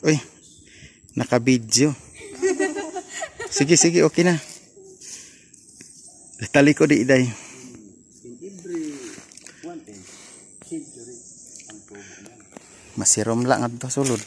Uy, naka-video. Sige, sige, okay na. Tali ko di iday. Masirom lang at sulod.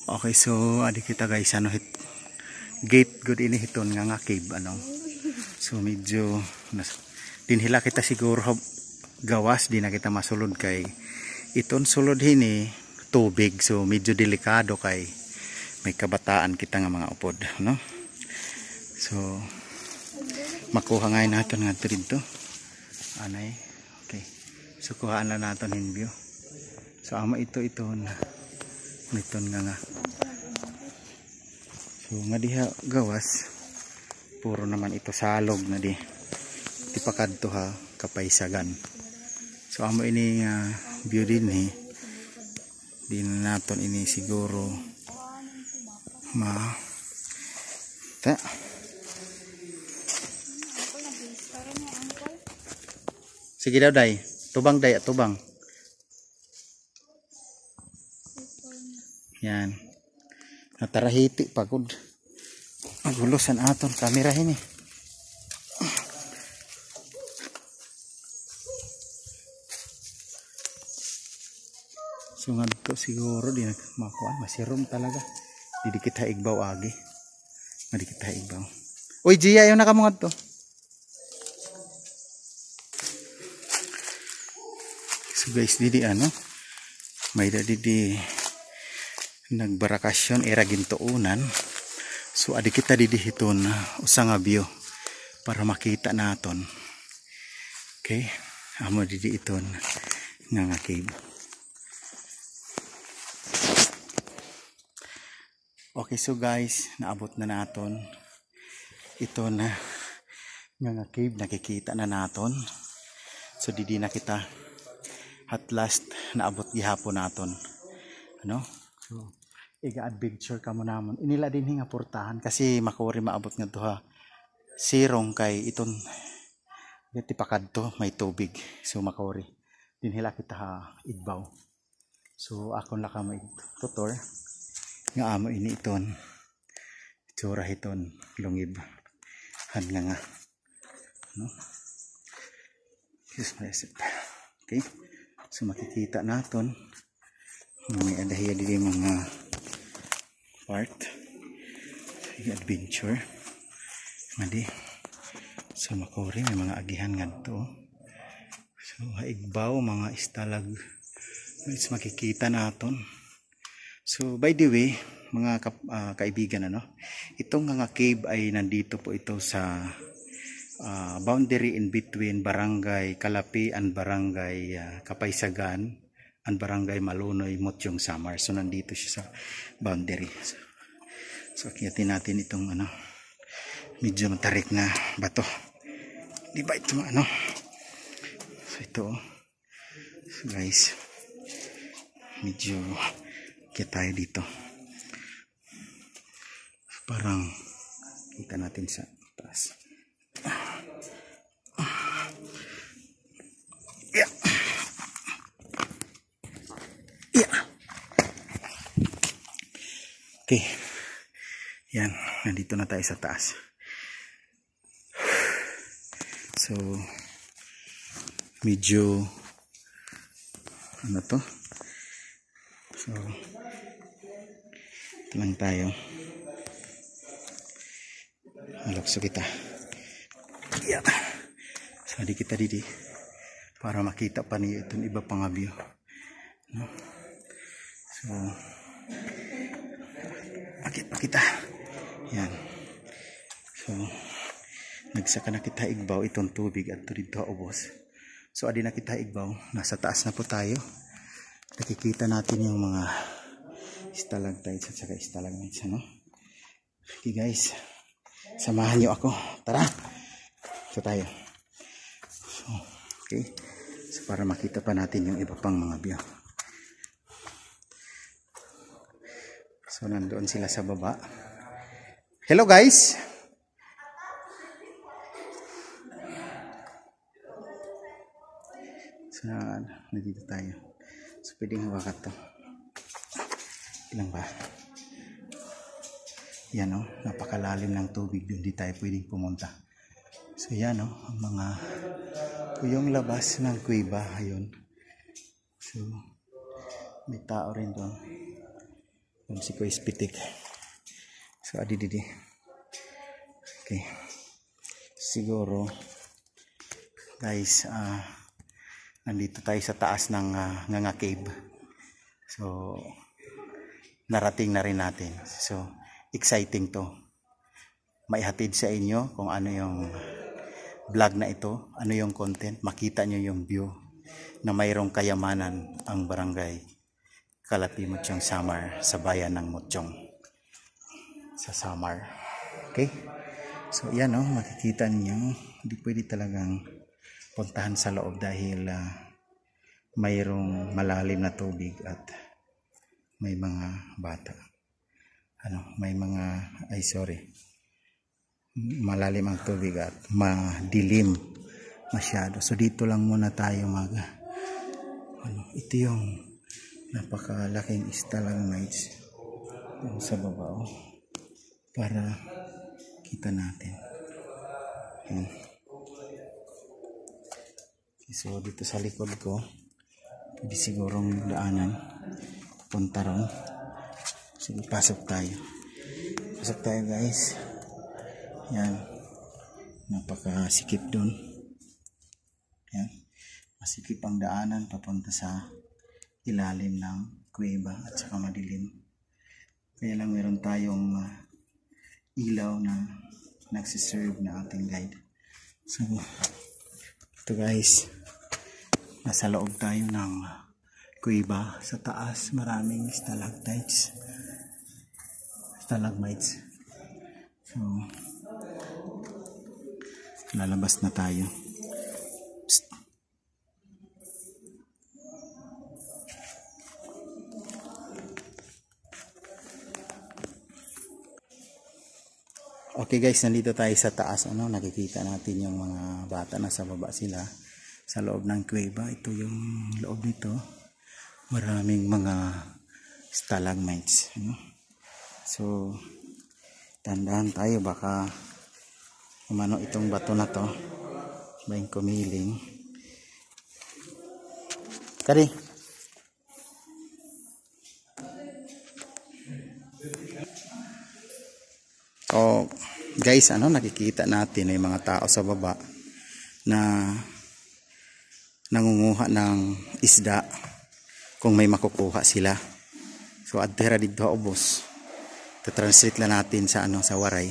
Okay, so adi kita guys, ano gate good ini hiton nga cave ano. So medyo dinhila kita siguro gawas di na kita masulod kay iton sulod hini tubig, so medyo delikado kay may kabataan kita nga mga upod, no? So makuha nga natin nga dito. Anay. Okay. So kuhaan na natin in view. So ama ito na niton nga. So nga diha gawas puro naman ito salog na di tipakadto ha kapaysagan. So amo ini view din di na naton ini siguro ta sige daw day tubang day at tubang yan natarahiti pagod magulusan aton kamera ini. So nga dito siguro di makuan masirom talaga di kita igbaw agi nga di kita igbaw. Uy Gia yung nakamungad to. So guys didi ano may didi nagbarakasyon era gintuunan. So adi kita didi hiton usa nga view para makita naton. Okay amo didi iton nga cave. Okay, so guys, naabot na naton ito na nga cave, nakikita na naton. So didi na kita at last naabot gihapon naton. Ano? So iga-adventure ka mo namon. Inila din nga portahan kasi makuri maabot nga duha. Sirong kay iton tipakadto may tubig. So makuri dinhila kita ha igbaw. So akon la ka may tutor. Nga amo ini iton itsura hiton lungib han nga no okay so makikita naton may adahiya dili mga part adventure madi so makori may mga agihan ngadto so haigbaw mga istalag makikita naton. So by the way, mga kaibigan ano, itong nga cave ay nandito po ito sa boundary in between Barangay Kalapi and Barangay Kapaysagan and Barangay Malunoy, Motyong Samar. So nandito siya sa boundary. So akiyatin natin itong ano, medyo matarik na bato. Di ba ito ano? So ito so guys, medyo kaya tayo dito parang kita natin sa taas. Yeah. Yeah. Okay yan, nandito na tayo sa taas. So medyo ano to, so lang tayo malakso kita yeah. So di kita didi para makita pa niyo itong iba pang view no? So akit pa kita yan. So nagsaka na kita igbaw itong tubig at dito ubos. So adi na kita igbaw, nasa taas na po tayo, nakikita natin yung mga stalactites at saka stalagmites ano? Okay guys, samahan nyo ako, tara so tayo. So, okay, so para makita pa natin yung iba pang mga view. So nandoon sila sa baba. Hello guys. So nandito tayo. So pwedeng hawakan to. Ilang ba? Yan o, napakalalim ng tubig doon. Di tayo pwedeng pumunta. So yan o, ang mga yung labas ng kuweba. Ayun. So may tao rin doon. Doon si Kuya Spitik. So adididi. Okay. Siguro guys, nandito tayo sa taas ng Nganga Cave. So narating na rin natin. So exciting to. Maihatid sa inyo kung ano yung vlog na ito, ano yung content, makita nyo yung view na mayroong kayamanan ang barangay Kalapi Mutyong Samar sa bayan ng Mutyong sa Samar. Okay? So yan makikita niyo, hindi pwede talagang puntahan sa loob dahil mayroong malalim na tubig at may mga bata. Malalim ang tubig at madilim masyado. So dito lang muna tayo ito yung napakalaking stalagmites sa baba para kita natin. Ayan. So dito sa likod ko pwede sigurong daanan punta ron. So pasok tayo guys. Yan, napakasikip dun. Yan, masikip ang daanan papunta sa ilalim ng kuweba at saka madilim. Kaya lang meron tayong ilaw na nagsiserve na ating guide. So ito guys, nasa loob tayo ng kuweba. Sa taas maraming stalagmites. So lalabas na tayo. Psst. Okay guys, nandito tayo sa taas. Nakikita natin yung mga bata na sa baba sila sa loob ng kuweba. Ito yung loob nito. Maraming mga stalagmites. So tandaan tayo, baka umano itong bato na to bayang kumiling. Kari guys, nakikita natin may mga tao sa baba na nangunguha ng isda kung may makukuha sila. So adtera dito ubos. Translate lang natin sa sa waray.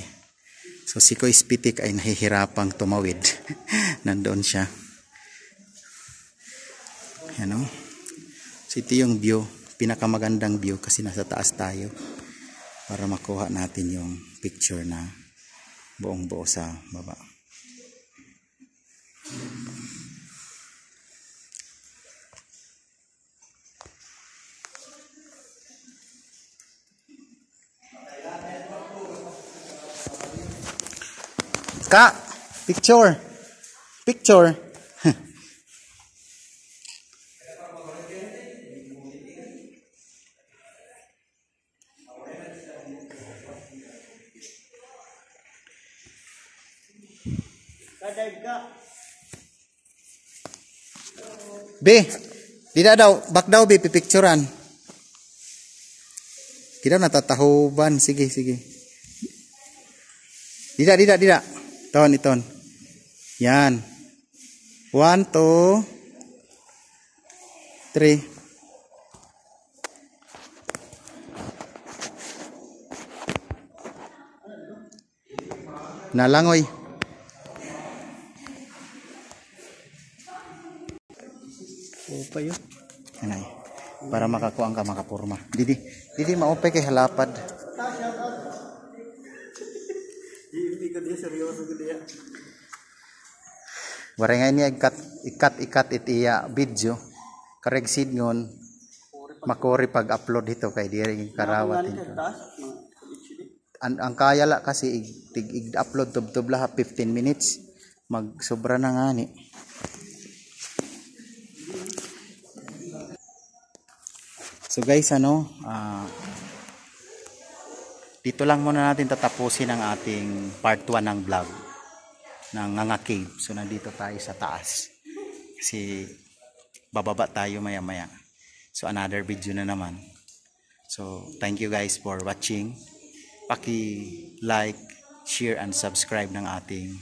So si Kuya Spitik ay nahihirapang tumawid. Nandoon siya. Yan So ito yung view, pinakamagandang view kasi nasa taas tayo para makuha natin yung picture na buong buo sa baba. Picture. Be, dida daw, bak daw be pipicturean. Kita natatahuban, sige. Dida. Iton. Yan. 1, 2, 3. Nalangoy. Pa yun. Anay. Para makakuha ka makapurma. Didi maupay kay halapad. Waray nga niya ikat itiya video. Kareg sid ngon. makuri pag-upload dito kay diri karawat Ang dito. taas, Ang kaya la kasi i-upload tub lahat 15 minutes. Magsobra na nga ni. So guys, dito lang muna natin tatapusin ang ating part 1 ng vlog ng Nganga Cave. So nandito tayo sa taas. Kasi bababa tayo maya-maya. So another video na naman. So thank you guys for watching. Paki-like, share and subscribe ng ating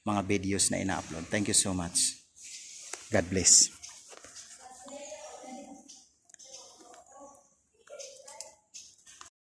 mga videos na ina-upload. Thank you so much. God bless.